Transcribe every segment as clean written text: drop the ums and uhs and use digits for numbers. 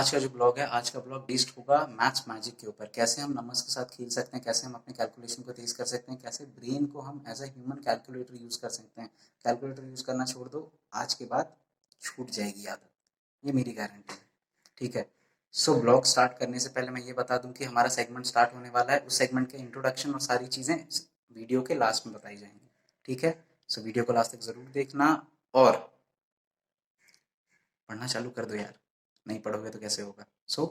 आज का जो ब्लॉग है, आज का ब्लॉग बेस्ड होगा मैथ्स मैजिक के ऊपर। कैसे हम नंबर्स के साथ खेल सकते हैं, कैसे हम अपने कैलकुलेशन को तेज कर सकते हैं, कैसे ब्रेन को हम as a human calculator use कर सकते हैं। कैलकुलेटर यूज करना छोड़ दो, आज के बाद छूट जाएगी आदत, ये मेरी गारंटी है। ठीक है, सो ब्लॉग स्टार्ट करने से पहले मैं ये बता दूं कि हमारा सेगमेंट स्टार्ट होने वाला है। उस सेगमेंट के इंट्रोडक्शन और सारी चीज़ें वीडियो के लास्ट में बताई जाएंगी। ठीक है, सो वीडियो को लास्ट तक ज़रूर देखना और पढ़ना चालू कर दो यार, नहीं पढ़ोगे तो कैसे होगा। So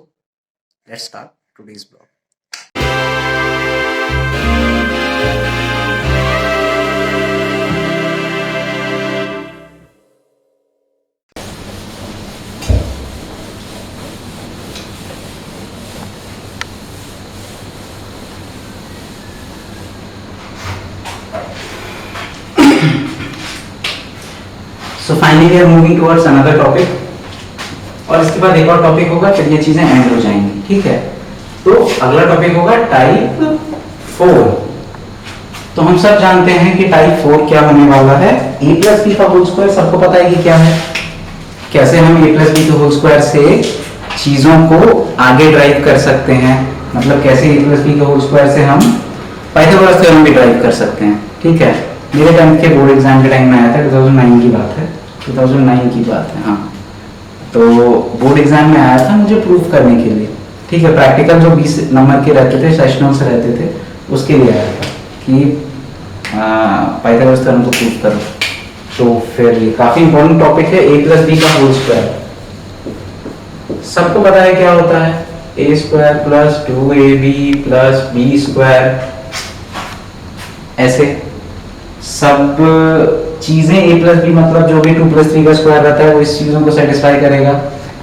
let's start today's blog. So finally we are moving towards another topic, और इसके बाद एक और टॉपिक होगा, फिर ये चीजें एंड हो जाएंगी। ठीक है, तो अगला टॉपिक होगा टाइप 4। तो हम सब जानते हैं कि टाइप 4 क्या होने वाला है। ए प्लस बी का होल स्क्वायर सबको पता है कि क्या है। कैसे हम ए प्लस बी के होल स्क्वायर से चीजों को आगे ड्राइव कर सकते हैं, मतलब कैसे ए प्लस बी के होल स्क्वायर से हम पाइथागोरस थ्योरम भी ड्राइव कर सकते हैं। ठीक है, मेरे 10th के बोर्ड एग्जाम के टाइम में आया था, 2009 की बात है, 2009 की बात है। हाँ, तो बोर्ड एग्जाम में आया था मुझे प्रूफ करने के लिए। ठीक है, प्रैक्टिकल जो 20 नंबर के रहते थे, सेशनल्स रहते थे, उसके लिए आया था कि पाइथागोरस थ्योरम को प्रूफ करो। तो फिर ये काफी इंपॉर्टेंट टॉपिक है, ए प्लस बी का होल स्क्वायर। सबको पता है क्या होता है, A square plus 2ab plus B square. ऐसे सब चीजें ए प्लस बी मतलब जो भी 2 + 3 का स्क्वायर रहता है वो इस चीजों को सेटिस्फाई करेगा।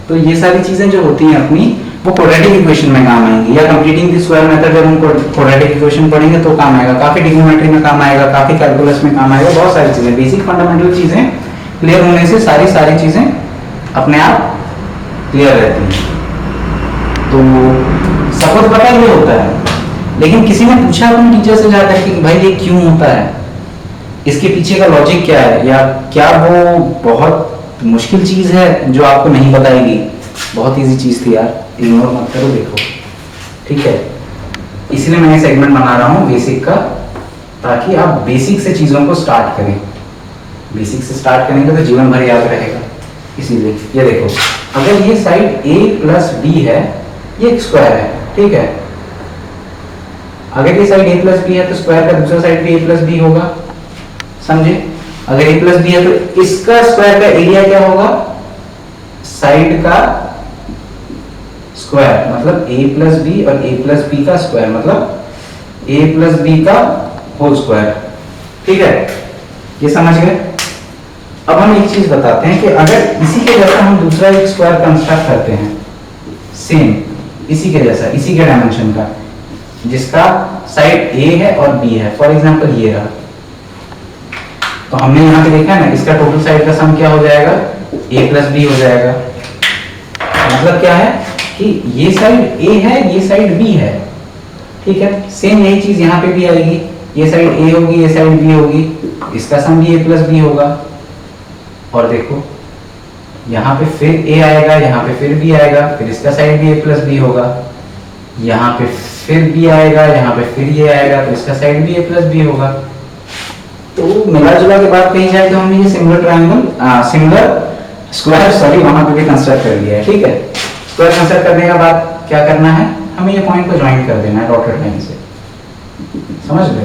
तो ये सारी चीजें जो होती हैं अपनी, वो क्वाड्रेटिक इक्वेशन में काम आएंगी, या कंप्लीटिंग द स्क्वायर मेथड जब हम क्वाड्रेटिक इक्वेशन पढ़ेंगे तो काम आएगा, काफी ट्रिग्नोमेट्री में काम आएगा, काफी कैलकुलस में काम आएगा। बहुत सारी चीजें, बेसिक फंडामेंटल चीजें क्लियर होने से सारी चीजें अपने आप क्लियर रहती हैं। तो सबको पता ये होता है, लेकिन किसी ने पूछा अपने टीचर से जाकर कि भाई ये क्यों होता है, इसके पीछे का लॉजिक क्या है, या क्या वो बहुत मुश्किल चीज है जो आपको नहीं बताएगी। बहुत इजी चीज थी यार, इग्नोर मत करो, देखो। ठीक है, इसलिए मैं सेगमेंट बना रहा हूँ बेसिक का, ताकि आप बेसिक से चीजों को स्टार्ट करें। बेसिक से स्टार्ट करेंगे तो जीवन भर याद रहेगा। इसीलिए ये देखो, अगर ये साइड a प्लस बी है, ये एक स्क्वायर है। ठीक है, अगर ये साइड a प्लस बी है तो स्क्वायर का दूसरा साइड भी a प्लस बी होगा। समझे, अगर a प्लस बी है तो इसका स्क्वायर का एरिया क्या होगा, साइड का स्क्वायर, मतलब a प्लस बी, और a प्लस बी का स्क्वायर मतलब a प्लस बी का होल स्क्वायर। ठीक है, ये समझ गए। अब हम एक चीज बताते हैं कि अगर इसी के जैसा हम दूसरा एक स्क्वायर कंस्ट्रक्ट करते हैं, सेम इसी के जैसा, इसी के डायमेंशन का, जिसका साइड a है और b है। फॉर एग्जांपल ये रहा, तो हमने यहाँ पे देखा है ना, इसका टोटल साइड का सम क्या हो जाएगा, a प्लस बी हो जाएगा। मतलब क्या है कि ये साइड a है, ये साइड b है। ठीक है, सेम यही चीज यहाँ पे भी आएगी, ये साइड a होगी, ये साइड b होगी, इसका सम भी a प्लस बी होगा। और देखो यहाँ पे फिर a आएगा, यहाँ पे फिर b आएगा, फिर इसका साइड भी a प्लस बी होगा, यहाँ पे फिर b आएगा, यहाँ पे फिर ये आएगा, तो इसका साइड भी a प्लस बी होगा। तो मिला जुला के बाद कहीं जाए तो हमने ये similar triangle, similar square, sorry, वहां पे भी कंस्ट्रक्ट कर लिया है। ठीक है, स्क्वायर कंस्ट्रक्ट करने के बाद क्या करना है, हमें ये पॉइंट को ज्वाइन कर देना है डॉटेड लाइन से। समझ गए।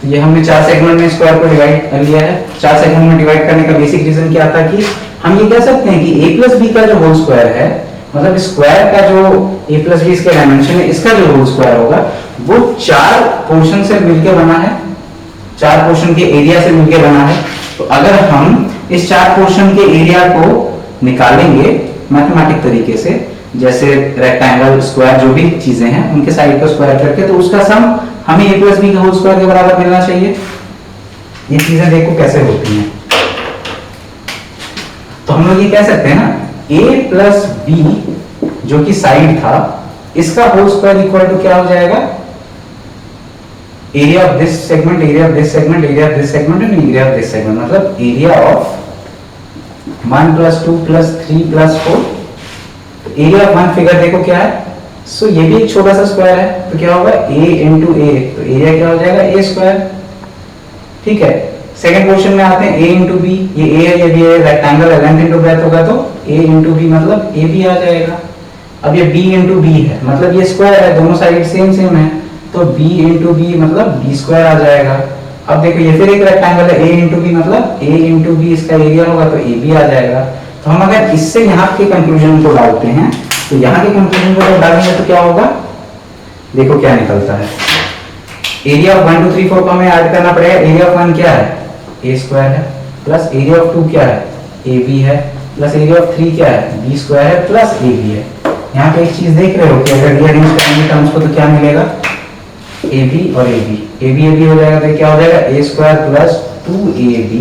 तो ये हमने 4 सेगमेंट में स्क्वायर को डिवाइड कर लिया है। 4 सेगमेंट में डिवाइड करने का बेसिक रीजन क्या था कि हम ये कह सकते हैं कि a प्लस बी का जो होल स्क्वायर है, मतलब स्क्वायर का जो a प्लस बी इसके डायमेंशन है, इसका जो होल स्क्वायर होगा वो 4 पोर्शन से मिलकर बना है, 4 पोर्शन के एरिया से मिलकर बना है। तो अगर हम इस 4 पोर्शन के एरिया को निकालेंगे मैथमेटिक तरीके से, जैसे रेक्टेंगल, स्क्वायर, जो भी चीजें हैं उनके साइड को स्क्वायर करके, तो उसका सम हमें a प्लस बी के होल स्क्वायर के बराबर मिलना चाहिए। ये चीजें देखो कैसे होती हैं। तो हम लोग ये कह सकते हैं ना, a प्लस बी जो कि साइड था, इसका होल स्क्वायर इक्वल टू क्या हो जाएगा, area of this segment, area of this segment, area of this segment and area of this segment, मतलब area of 1 + 2 + 3 + 4। Area of one figure देखो क्या है, सो ये भी एक छोटा सा स्क्वायर है, तो क्या होगा a इंटू ए, तो एरिया क्या हो जाएगा ए स्क्वायर। ठीक है, सेकंड क्वेश्चन में आते हैं a इंटू बी, ये a है ये भी है, रेक्टेंगल है, लेंथ इंटू ब्रेथ होगा तो a इंटू बी मतलब a भी आ जाएगा। अब ये b इंटू बी है, मतलब ये स्क्वायर है, दोनों साइड सेम सेम है, तो b इंटू बी मतलब b स्क्वायर आ जाएगा। अब देखो ये फिर एक रेक्टेंगल है, a इंटू बी मतलब a इंटू बी इसका एरिया होगा तो a भी आ जाएगा। तो हम अगर इससे यहाँ के कंक्लूजन को डालते हैं, तो यहाँ के कंक्लूजन को जब डालेंगे तो क्या होगा, देखो क्या निकलता है। एरिया ऑफ 1 2 3 4 को हमें ऐड करना पड़ेगा। एरिया ऑफ 1 क्या है, ए स्क्वायर है, प्लस एरिया ऑफ 2 क्या है, ए बी है, प्लस एरिया ऑफ 3 क्या है, बी स्क्वायर है, प्लस ए बी है। यहाँ पे एक चीज देख रहे हो कि अगर रीअरेंज करेंगे टर्म्स को तो क्या मिलेगा, ए बी और ए बी हो जाएगा, तो क्या हो जाएगा A square plus 2ab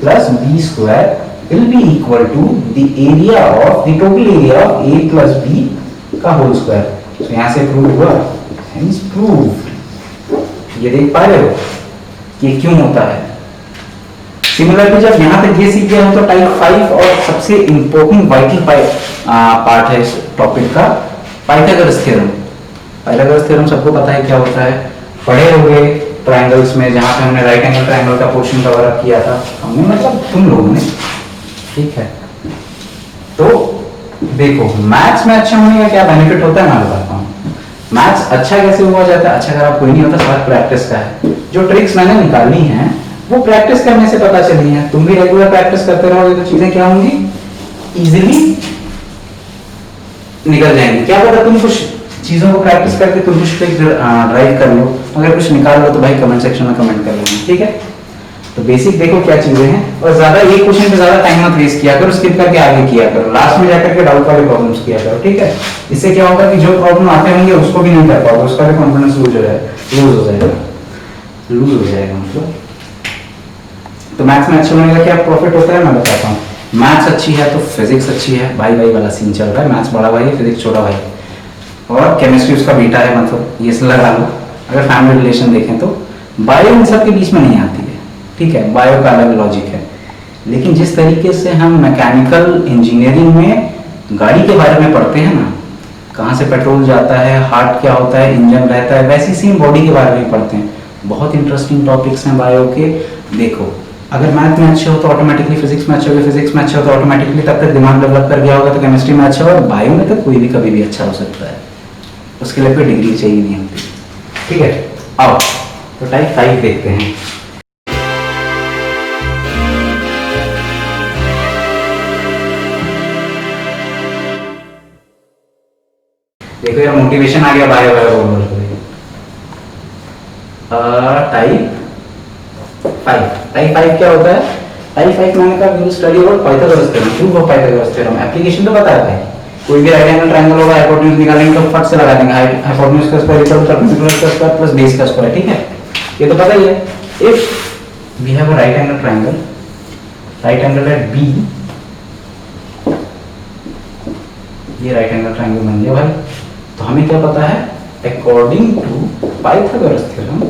plus B square will be equal to the area of the total area of a plus b का होल स्क्वायर। तो यहाँ से प्रूव हुआ, hence proved। ये देख पा रहे हो कि क्यों होता है। सिमिलरली जब यहाँ तक ये सीख गए हो तो टाइप 5 और सबसे इंपॉर्टेंट वाइटल पार्ट है इस टॉपिक का, पाइथागोरस थ्योरम। पाइथागोरस थ्योरम सबको पता है क्या होता है, पढ़े होंगे ट्रायंगल्स में, जहाँ पे हमने राइट एंगल ट्रायंगल का पोर्शन कवर अप किया था हमने, मतलब तुम लोगों ने। ठीक है, तो देखो मैथ्स में अच्छा होने का क्या बेनिफिट होता है मैं बताता हूँ। मैथ्स अच्छा कैसे हुआ जाता है, अच्छा खराब कोई नहीं होता, सवाल प्रैक्टिस का है। जो ट्रिक्स मैंने निकालनी है वो प्रैक्टिस करने से पता चली है। तुम भी रेगुलर प्रैक्टिस करते रहोगे तो चीजें क्या होंगी, इजीली निकल जाएंगी। क्या पता तुम कुछ चीजों को प्रैक्टिस करके तुम कुछ ट्रिक ड्राइव कर लो, अगर कुछ निकाल लो तो भाई कमेंट सेक्शन में कमेंट कर लेना। ठीक है, तो बेसिक देखो क्या चीजें हैं, और ज्यादा एक क्वेश्चन पे ज्यादा टाइम मत वेस्ट किया करो, स्किप करके आगे किया करो, लास्ट में जाकर के डाउट वाले प्रॉब्लम्स किया करो। ठीक है, इससे क्या होगा कि जो प्रॉब्लम आते होंगे उसको भी नहीं कर पाओगे, उसका भी कॉन्फिडेंस लूज हो जाएगा मतलब। तो मैथ्स में अच्छा होने का क्या प्रॉफिट होता है मैं बताता हूँ। मैथ्स अच्छी है तो फिजिक्स अच्छी है, भाई भाई वाला सीन चल रहा है, मैथ्स बड़ा भाई है फिजिक्स छोटा भाई, और केमिस्ट्री उसका बेटा है, मतलब ये से लगा लो। अगर फैमिली रिलेशन देखें तो बायो इन सब के बीच में नहीं आती है। ठीक है, बायो का अलग लॉजिक है, लेकिन जिस तरीके से हम मैकेनिकल इंजीनियरिंग में गाड़ी के बारे में पढ़ते हैं ना, कहाँ से पेट्रोल जाता है, हार्ट क्या होता है, इंजन रहता है, वैसी सेम बॉडी के बारे में पढ़ते हैं। बहुत इंटरेस्टिंग टॉपिक्स हैं बायो के। देखो अगर मैथ में अच्छे हो तो ऑटोमेटिकली फिजिक्स में अच्छे हो, फिजिक्स में अच्छे हो तो ऑटोमेटिकली तब तक दिमाग डेवलप कर गया होगा तो केमिस्ट्री में अच्छा होगा, बायो में तो कोई भी कभी भी अच्छा हो सकता है, उसके लिए कोई डिग्री चाहिए नहीं होती। ठीक है, आओ तो टाइप 5 देखते हैं। देखो यार मोटिवेशन आ गया बायो बायो बोल रहे। टाइप 5 क्या होता है, टाइप 5 मैंने कहा we will study about Pythagoras theorem, proof of Pythagoras theorem. Application तो बता रहे हैं, कोई भी राइट एंगल ट्रायंगल होगा, हाइपोटेन्यूज निकालेंगे तो फट से लगा देंगे, हाइपोटेन्यूज का स्क्वायर इक्वल टू परपेंडिकुलर का स्क्वायर प्लस बेस का स्क्वायर। ठीक है, ये तो पता ही है। If we have a right angle triangle, right angle at B, ये राइट एंगल ट्रायंगल बन गया भाई, तो हमें क्या पता है, अकॉर्डिंग टू पाइथागोरस थ्योरम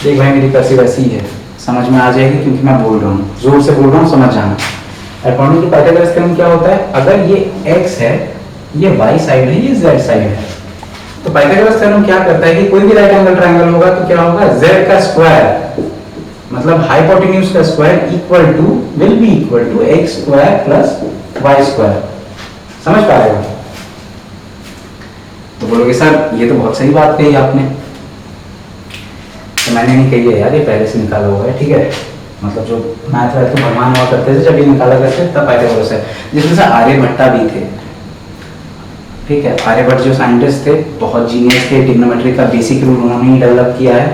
देख भाई मेरी कर्सिव ऐसी है, समझ में आ जाएगी क्योंकि मैं बोल रहा हूँ, जोर से बोल रहा हूँ, समझ जाना। अकॉर्डिंग टू पाइथागोरस थ्योरम क्या होता है, अगर ये x है, ये y साइड है, ये z साइड है, तो पाइथागोरस थ्योरम क्या करता है कि कोई भी राइट एंगल ट्रायंगल होगा तो क्या होगा, z का स्क्वायर मतलब हाइपोटेन्यूज का square equal to will be equal to x square plus y square. समझ पा रहे हो? तो बोलोगे सर ये तो बहुत सही बात कही आपने, तो मैंने नहीं कही है यार, ये पहले से निकाला हुआ है। ठीक है, मतलब जो मैथ वाथ तो भगवान हुआ करते थे, जब ये निकाला करते तब पाइथागोरस है, जिसमें से आर्यभट्टा भी थे। ठीक है, आर्यभट्ट जो साइंटिस्ट थे बहुत जीनियस थे, ट्रिग्नोमेट्री का बेसिक रूल उन्होंने ही डेवलप किया है,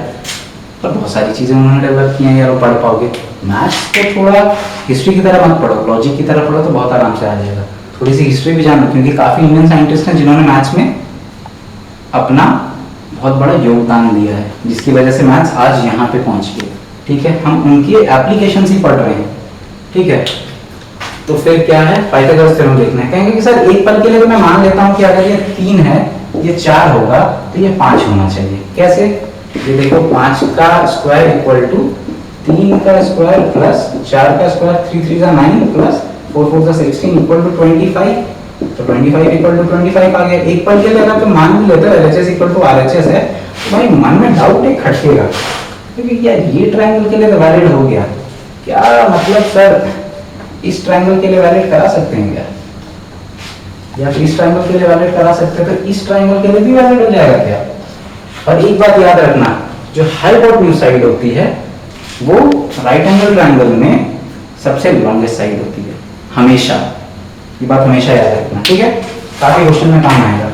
पर बहुत सारी चीजें उन्होंने डेवलप की हैं यार, वो पढ़ पाओगे। मैथ्स को थोड़ा हिस्ट्री की तरह मत पढ़ो, लॉजिक की तरह पढ़ो तो बहुत आराम से आ जाएगा। थोड़ी सी हिस्ट्री भी जानो, क्योंकि काफी इंडियन साइंटिस्ट हैं जिन्होंने मैथ्स में अपना बहुत बड़ा योगदान दिया है, जिसकी वजह से मैथ्स आज यहाँ पे पहुंच गए। ठीक है, हम उनकी एप्लीकेशन ही पढ़ रहे हैं। ठीक है, तो फिर क्या है, पाइथागोरस थ्योरम देखना है। कहेंगे कि सर एक पल के लिए तो मैं मान लेता हूँ कि अगर ये 3 है, ये 4 होगा तो ये 5 होना चाहिए। कैसे, ये देखो 5 का स्क्वायर इक्वल टू 3 का स्क्वायर प्लस 4 का स्क्वायर, 3 3 9 प्लस 4 4 16 इक्वल टू 25। तो 25 इक्वल टू 25 आ गया। एक पल के लिए अगर तो मान भी लेते LHS इक्वल टू RHS है, तो भाई मन में डाउट एक खटकेगा, क्योंकि यार ये ट्रायंगल के लिए तो वैलिड हो गया, क्या मतलब सर इस ट्रायंगल के लिए वैलिड करा सकते हैं क्या, या फिर इस ट्रायंगल के लिए वैलिड करा सकते हैं तो इस ट्रायंगल के लिए भी वैलिड हो जाएगा क्या। और एक बात याद रखना, जो हाइपोटेन्यूज साइड होती है वो राइट एंगल ट्रायंगल में सबसे लॉन्गेस्ट साइड होती है हमेशा, ये बात हमेशा याद रखना, ठीक है, काफी क्वेश्चन में काम आएगा।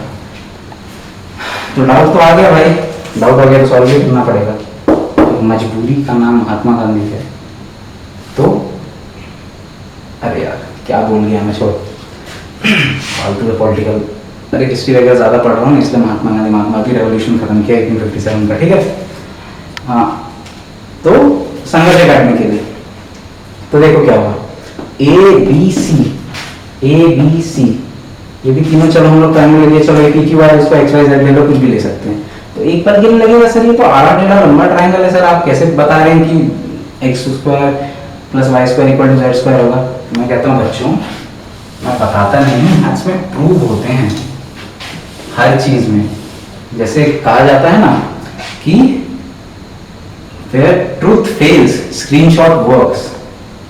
तो डाउट तो आ गया भाई, डाउट हो गया तो सॉल्व भी करना पड़ेगा, तो मजबूरी का नाम महात्मा गांधी है। तो अरे यार क्या बोल गया मैं, छोड़ फालतू पॉलिटिकल, अरे हिस्ट्री वगैरह ज्यादा पढ़ रहा हूँ इसलिए महात्मा की रेवोल्यूशन खत्म किया 1857 का, ठीक है। हाँ तो संघर्ष काटने के लिए तो देखो क्या हुआ, ए बी सी ये भी तीनों, चलो हम लोग ट्रायंगल ले लिए, चलो एक PQ है, इसको XY Z ले लो, कुछ भी ले सकते हैं। तो एक पल के लिए लगेगा सर ये तो आड़ा टेढ़ा लंबा ट्रायंगल है, सर आप कैसे बता रहे हैं कि x square plus Y square equal to Z square होगा। मैं कहता हूँ बच्चों, मैं बताता नहीं, मैथ्स में प्रूव होते हैं हर चीज में। जैसे कहा जाता है ना कि where truth fails screenshot works,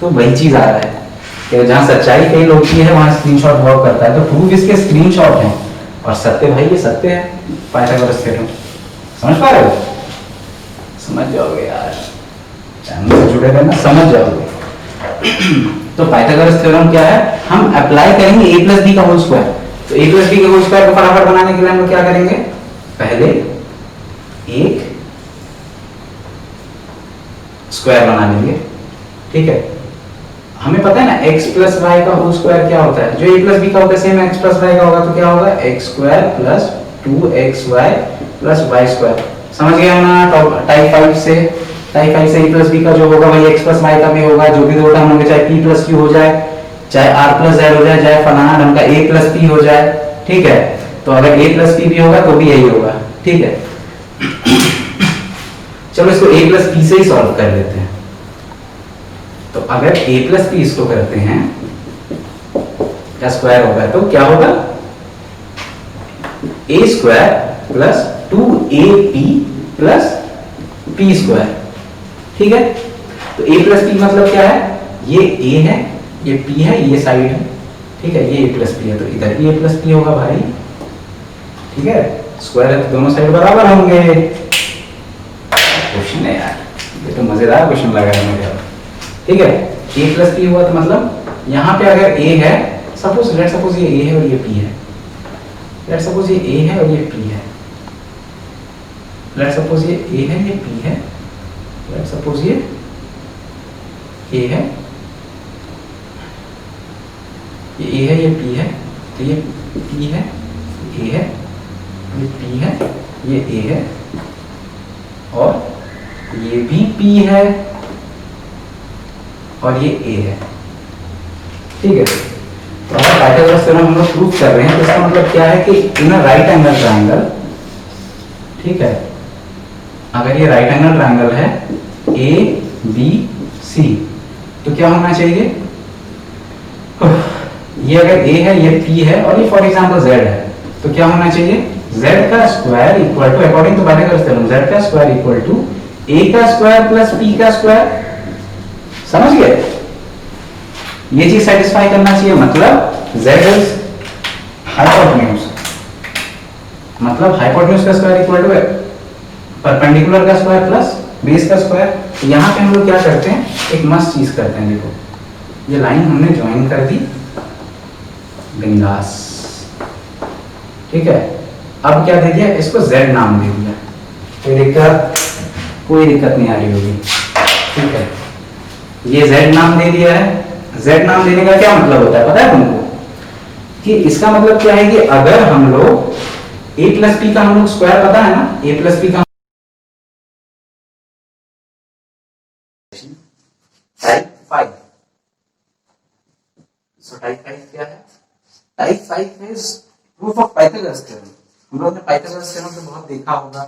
तो वही चीज आ रहा है कि जहां सच्चाई फेल होती है वहां स्क्रीनशॉट वर्क करता है। तो प्रूफ इसके स्क्रीनशॉट है, और सत्य भाई ये सत्य है, पाइथागोरस थ्योरम। समझ पा रहे हो, समझ जाओगे यार, चैनल से जुड़े रहना, समझ जाओगे। तो पाइथागोरस थ्योरम क्या है, हम अप्लाई करेंगे a प्लस बी का होल स्क्वायर। तो a प्लस बी के होल स्क्वायर को फटाफट बनाने के लिए हम लोग क्या करेंगे, पहले एक स्क्वायर बना लेंगे, ठीक है। हमें पता है ना x प्लस वाई का होल स्क्वायर क्या होता है, जो a प्लस बी का होता है सेम x प्लस वाई का होगा, तो क्या होगा x square plus 2xy plus Y square. समझ गए ना, टाइप 5 से a प्लस बी का जो होगा वही x प्लस वाई का भी होगा, जो भी दो टर्म होंगे, चाहे p प्लस q हो जाए, चाहे r प्लस z हो जाए, चाहे फलाना ढंग का a प्लस p हो जाए, ठीक है। तो अगर a प्लस p भी होगा तो भी यही होगा, ठीक है। चलो इसको a प्लस p से ही सॉल्व कर लेते हैं। तो अगर a प्लस पी इसको करते हैं का स्क्वायर होगा, तो क्या होगा, a square plus 2ab plus p square, ठीक है। तो a प्लस पी मतलब क्या है, ये a है, ये p है, ये साइड है, ठीक है, ये a प्लस पी है, तो इधर भी a प्लस पी होगा भाई, ठीक है। स्क्वायर है तो दोनों साइड बराबर होंगे। क्वेश्चन है यार, ये तो मजेदार क्वेश्चन लगा है मुझे, ठीक है। a प्लस पी हुआ तो मतलब यहाँ पे अगर a है, सपोज लेट सपोज ये a है और ये p है, लेट सपोज ये a है और ये p है, लेट सपोज ये a है, ये p है, लेट सपोज ये a है, ये a है, ये p है, तो ये p है, a है, ये p है, ये a है, और ये भी p है और ये a है, ठीक है। तो अगर पाइथागोरस थ्योरम हम लोग प्रूफ कर रहे हैं तो इसका मतलब क्या है कि इन अ राइट एंगल ट्रायंगल, ठीक है, अगर ये राइट एंगल ट्रायंगल है a b c, तो क्या होना चाहिए, ये अगर a है, ये p है, और ये फॉर एग्जांपल z है, तो क्या होना चाहिए, z का square equal to, according to Pythagoras theorem, z का स्क्वायर इक्वल टू a का स्क्वायर प्लस p का स्क्वायर। समझ गए, ये चीज सेटिस्फाई करना चाहिए, मतलब z इज हाइपोटेन्यूज, मतलब हाइपोटेन्यूज का स्क्वायर इक्वल टू परपेंडिकुलर का स्क्वायर प्लस बेस का स्क्वायर। तो यहाँ पे हम लोग क्या करते हैं, एक मस्त चीज करते हैं, देखो ये लाइन हमने ज्वाइन कर दी, बिंदास, ठीक है। अब क्या दे दिया, इसको z नाम दे दिया, कोई दिक्कत नहीं आ रही होगी, ठीक है। ये z नाम दे दिया है, z नाम देने का क्या मतलब होता है पता है तुमको, कि इसका मतलब क्या है कि अगर हम लोग a प्लस पी का हम लोग स्क्वायर पता है ना, a प्लस पी का टाइप 5, सो टाइप 5 क्या है, type 5 is proof of Pythagoras theorem. हम लोग ने पाइथागोरस थ्योरम तो बहुत देखा होगा,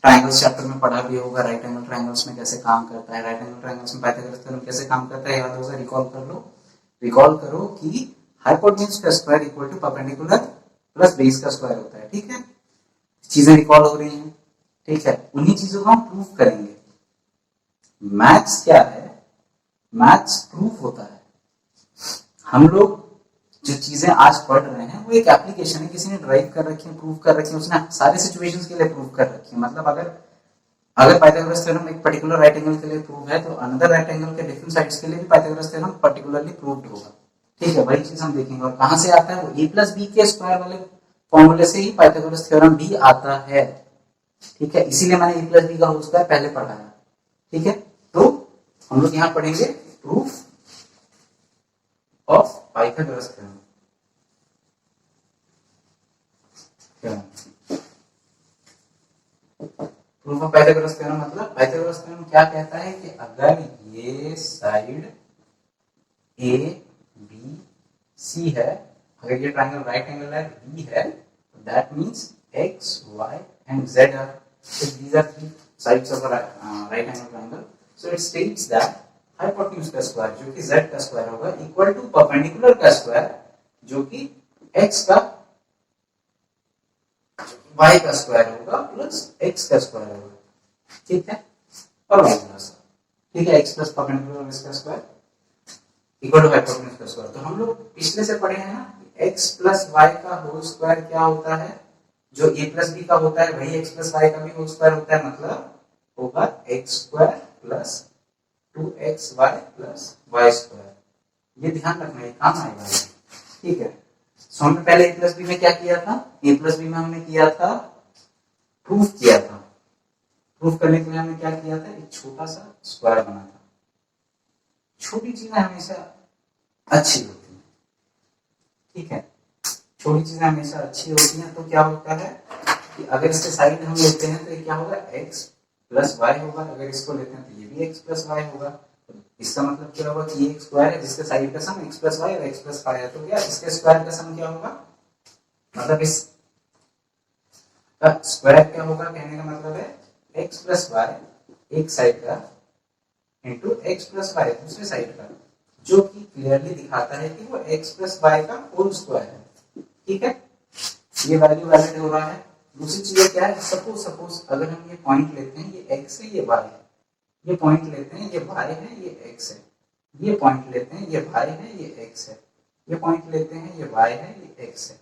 ट्रायंगल्स चैप्टर में पढ़ा भी होगा, राइट एंगल ट्रायंगल्स में कैसे काम करता है, राइट एंगल ट्रायंगल्स में पाइथागोरस थ्योरम कैसे काम करता है, याद होगा, रिकॉल कर लो। रिकॉल करो कि हाइपोटेन्यूज का square equal to perpendicular plus base का स्क्वायर होता है, ठीक है। चीजें रिकॉल हो रही हैं, ठीक है। उन्हीं चीजों को हम प्रूफ करेंगे। मैथ्स क्या है, मैथ्स प्रूफ होता है। हम लोग जो चीजें आज पढ़ रहे हैं वो एक एप्लीकेशन है, किसी ने ड्राइव कर रखी है, प्रूव कर रखी है, उसने सारे सिचुएशंस के लिए प्रूव कर रखी है। मतलब अगर पाइथागोरस थ्योरम एक पर्टिकुलर राइट एंगल के लिए प्रूव है, तो अनदर राइट एंगल के डिफरेंट साइड्स के लिए भी पाइथागोरस थ्योरम पर्टिकुलरली प्रूव्ड होगा, ठीक है। वही चीज हम देखेंगे। और कहां से आता है वो, a प्लस बी के स्क्वायर वाले फॉर्मूले से ही पाइथागोरस थ्योरम भी आता है, ठीक है। इसीलिए मैंने a प्लस बी का होल स्क्वायर पहले पढ़ाया, ठीक है। तो हम लोग यहां पढ़ेंगे proof of Pythagoras theorem. Proof of Pythagoras theorem मतलब पाइथागोरस थ्योरम क्या कहता है कि अगर ये साइड ए बी सी है, अगर ये ट्रायंगल राइट एंगल है, बी है, that means X Y and Z are, these are three sides of a right angle triangle. So it states that hypotenuse का स्क्वायर जो कि z का square होगा इक्वल टू परपेंडिकुलर का square जो कि x का y का स्क्वायर होगा प्लस x का स्क्वायर होगा, ठीक है। और वाइस वर्सा, ठीक है। x प्लस परपेंडिकुलर इसका स्क्वायर इक्वल टू हाइपोटेन्यूज का स्क्वायर। तो हम लोग पिछले से पढ़े हैं ना, x प्लस y का होल स्क्वायर क्या होता है, जो a प्लस बी का होता है वही x प्लस y का भी होल स्क्वायर होता है, मतलब होगा x square plus 2xy plus y square. ये ध्यान रखना, ये काम आएगा, ठीक है। सो हमने पहले a प्लस बी में क्या किया था, a प्लस बी में हमने किया था प्रूफ किया था। प्रूफ करने के लिए हमने क्या किया था, एक छोटा सा स्क्वायर बना था। छोटी चीजें हमेशा अच्छी होती हैं, ठीक है। छोटी चीजें हमेशा अच्छी होती हैं। तो क्या होता है कि अगर इसके साइड हम लेते हैं तो ये क्या होगा, x प्लस वाई होगा। अगर इसको लेते हैं तो ये भी x प्लस वाई होगा। तो इसका मतलब क्या होगा कि ये एक स्क्वायर है जिसके साइड का सम x प्लस वाई और x प्लस वाई है। तो क्या इसके स्क्वायर का सम क्या होगा, मतलब इस स्क्वायर क्या होगा, कहने का मतलब है x प्लस वाई एक साइड का इंटू x प्लस वाई दूसरे साइड का, जो कि क्लियरली दिखाता है कि वो x प्लस वाई का होल स्क्वायर है, ठीक है। ये वैल्यू वैलिड हो रहा है। दूसरी चीज क्या है, सपोज अगर हम ये पॉइंट लेते हैं, ये x है ये y है, ये पॉइंट लेते हैं ये y है ये x है, ये पॉइंट लेते हैं ये y है ये x है, ये पॉइंट लेते हैं ये y है ये x है।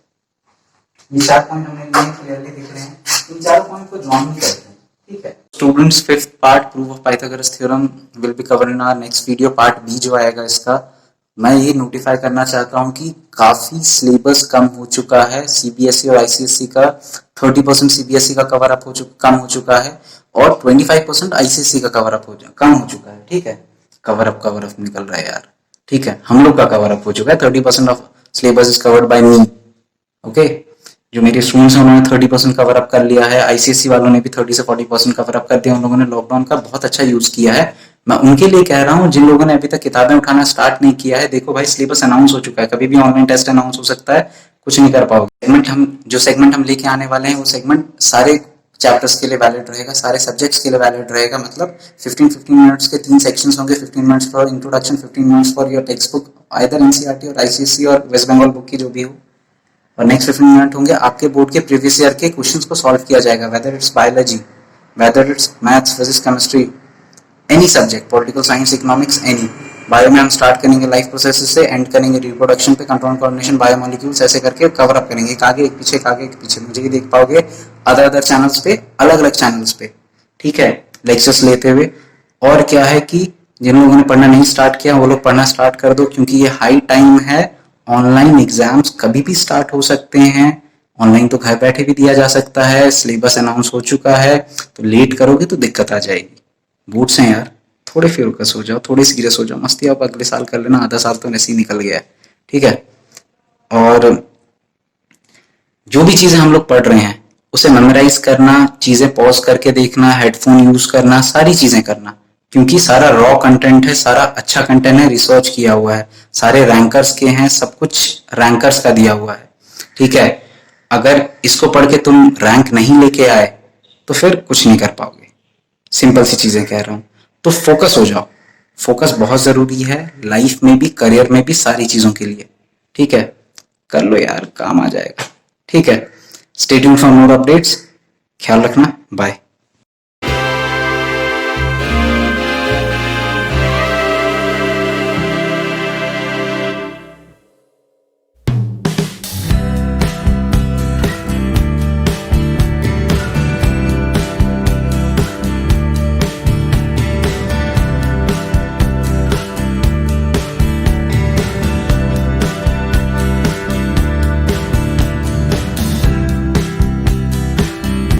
ये चार पॉइंट हमें क्लियरली दिख रहे हैं। इन चारों पॉइंट को ज्वाइन करते हैं, ठीक है। Students, fifth part proof of Pythagoras theorem will be covered in our next video. Part B जो आएगा इसका, मैं ये नोटिफाई करना चाहता हूँ कि काफी सिलेबस कम हो चुका है सीबीएसई और आईसीएसई का। 30% सीबीएसई का कवर अप कम हो चुका है और 25% आईसीएसई का कवर अप कम हो चुका है, ठीक है। कवर अप निकल रहा है यार, ठीक है। हम लोग का कवर अप हो चुका है। 30% of syllabus is covered by me, okay. जो मेरे स्टूडेंट्स हैं उन्होंने 30% कवर अप कर लिया है। आईसीएसई वालों ने भी 30 से 40% कवर अप कर दिया। उन लोगों ने लॉकडाउन का बहुत अच्छा यूज किया है। मैं उनके लिए कह रहा हूँ जिन लोगों ने अभी तक किताबें उठाना स्टार्ट नहीं किया है, देखो भाई सिलेबस अनाउंस हो चुका है, कभी भी ऑनलाइन टेस्ट अनाउंस हो सकता है, कुछ नहीं कर पाओगे। सेगमेंट हम लेके आने वाले हैं वो सेगमेंट सारे चैप्टर्स के लिए वैलिड रहेगा, सारे सब्जेक्ट्स के लिए वैलिड रहेगा। मतलब 15 मिनट्स के 3 सेक्शंस होंगे, 15 minutes for introduction, 15 minutes for your text book, either NCERT और आईसीएसई और वेस्ट बंगाल बुक की जो भी हो, और नेक्स्ट 15 मिनट होंगे आपके बोर्ड के प्रीवियस ईयर के क्वेश्चंस को सॉल्व किया जाएगा, whether it's biology, whether it's maths, physics, chemistry, any subject, political science, economics, any. Bio में हम स्टार्ट करेंगे लाइफ प्रोसेसेस से, एंड करेंगे रिप्रोडक्शन पे, कंट्रोल कोऑर्डिनेशन, बायोमोलिक्यूल्स, ऐसे करके कवर अप करेंगे। एक आगे एक पीछे, एक आगे एक पीछे। मुझे ही देख पाओगे अदर चैनल्स पे, अलग अलग चैनल्स पे, ठीक है, लेक्चर्स लेते हुए। और क्या है कि जिन लोगों ने पढ़ना नहीं स्टार्ट किया वो लोग पढ़ना स्टार्ट कर दो, क्योंकि ये हाई टाइम है। ऑनलाइन एग्जाम्स कभी भी स्टार्ट हो सकते हैं, ऑनलाइन तो घर बैठे भी दिया जा सकता है। सिलेबस अनाउंस हो चुका है, तो लेट करोगे तो दिक्कत आ जाएगी। बोर्ड्स हैं यार, थोड़े फोकस हो जाओ, थोड़े सीरियस हो जाओ। मस्ती आप अगले साल कर लेना, आधा साल तो ऐसे ही निकल गया है, ठीक है। और जो भी चीजें हम लोग पढ़ रहे हैं उसे मेमोराइज करना, चीजें पॉज करके देखना, हेडफोन यूज करना, सारी चीजें करना, क्योंकि सारा रॉ कंटेंट है, सारा अच्छा कंटेंट है, रिसर्च किया हुआ है, सारे रैंकर्स के हैं, सब कुछ रैंकर्स का दिया हुआ है, ठीक है। अगर इसको पढ़ के तुम रैंक नहीं लेके आए तो फिर कुछ नहीं कर पाओगे। सिंपल सी चीजें कह रहा हूं। तो फोकस हो जाओ। फोकस बहुत जरूरी है लाइफ में भी, करियर में भी, सारी चीजों के लिए। ठीक है, कर लो यार, काम आ जाएगा। ठीक है, stay tuned for more updates. ख्याल रखना, बाय।